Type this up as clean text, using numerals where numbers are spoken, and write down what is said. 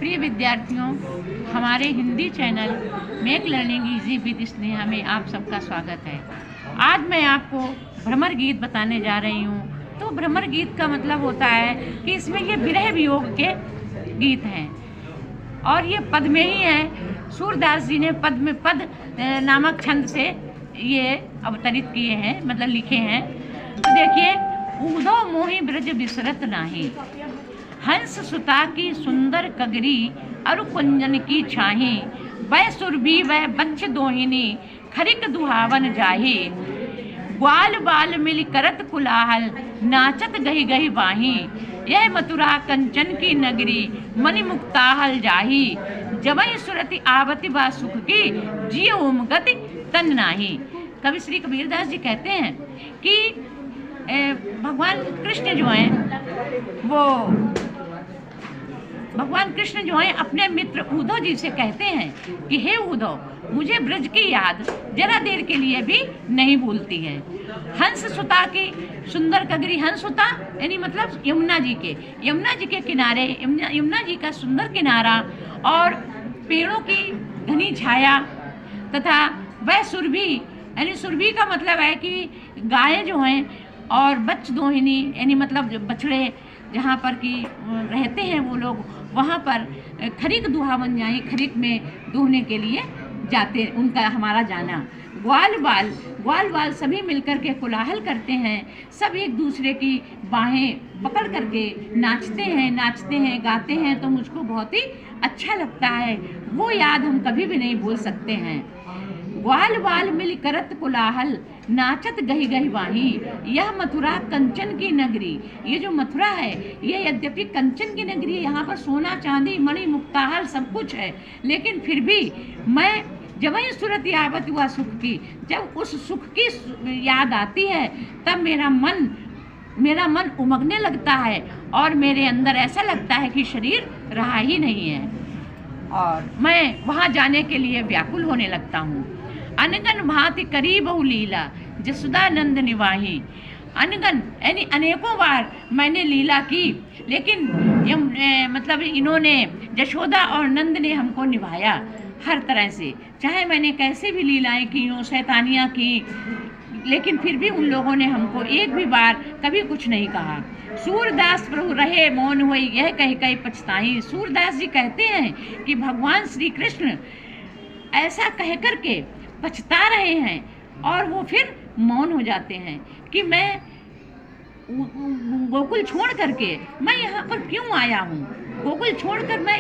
प्रिय विद्यार्थियों, हमारे Hindi channel make learning easy with Sneha में आप सबका स्वागत है। आज मैं आपको भ्रमर गीत बताने जा रही हूँ। तो भ्रमर गीत का मतलब होता है कि इसमें ये विरह वियोग के गीत हैं और ये पद में ही है। सूरदास जी ने पद नामक छंद से ये अवतरित किए हैं, मतलब लिखे हैं। तो देखिए, ऊधो मोहि ब्रज बिसरत नाही, हंस सुता की सुंदर कगरी अरु कुंजन की छाही, वह सुरभि वह बच्च दोहिनी खरिक दुहावन जाही, ग्वाल बाल मिल करत कुलाहल नाचत गही गही बाही, यह मथुरा कंचन की नगरी मणि मुक्ताहल जाही, जबई सुरति आवति बा सुख की जिय उमगति तन नाही। कवि श्री कबीरदास जी कहते हैं कि भगवान कृष्ण जो हैं अपने मित्र उद्धव जी से कहते हैं कि हे उद्धव, मुझे ब्रज की याद जरा देर के लिए भी नहीं भूलती है। हंस सुता की सुंदर कगरी, हंस सुता यानी मतलब यमुना जी के किनारे, यमुना जी का सुंदर किनारा और पेड़ों की घनी छाया तथा वह सुरभि यानी सुरभि का मतलब है कि गायें जो हैं और बच्च दोहिनी यानी मतलब जो बछड़े जहाँ पर कि रहते हैं वो लोग, वहाँ पर खरीक दुहावन जाए, खरीक में दूहने के लिए जाते, उनका हमारा जाना। ग्वाल बाल सभी मिलकर के कोलाहल करते हैं, सब एक दूसरे की बाहें पकड़ करके नाचते हैं गाते हैं। तो मुझको बहुत ही अच्छा लगता है, वो याद हम कभी भी नहीं भूल सकते हैं। ग्वाल बाल मिल करत कुलाहल नाचत गही गही वाही, यह मथुरा कंचन की नगरी। ये जो मथुरा है ये यद्यपि कंचन की नगरी है, यहाँ पर सोना चांदी मणि मुक्ताहल सब कुछ है, लेकिन फिर भी मैं जब ही सूरत यावत हुआ सुख की, जब उस सुख की याद आती है तब मेरा मन उमगने लगता है और मेरे अंदर ऐसा लगता है कि शरीर रहा ही नहीं है और मैं वहाँ जाने के लिए व्याकुल होने लगता हूँ। अनगन भांति करी बहु लीला जसुदानंद निवाही, अनगन यानी अनेकों बार मैंने लीला की, लेकिन मतलब इन्होंने जशोदा और नंद ने हमको निभाया हर तरह से। चाहे मैंने कैसे भी लीलाएं की हों, शैतानियाँ की, लेकिन फिर भी उन लोगों ने हमको एक भी बार कभी कुछ नहीं कहा। सूरदास प्रभु रहे मौन हुई, यह कह कह पछताई। सूरदास जी कहते हैं कि भगवान श्री कृष्ण ऐसा कह करके पछता रहे हैं और वो फिर मौन हो जाते हैं कि मैं गोकुल छोड़ करके मैं यहाँ पर क्यों आया हूँ, गोकुल छोड़कर मैं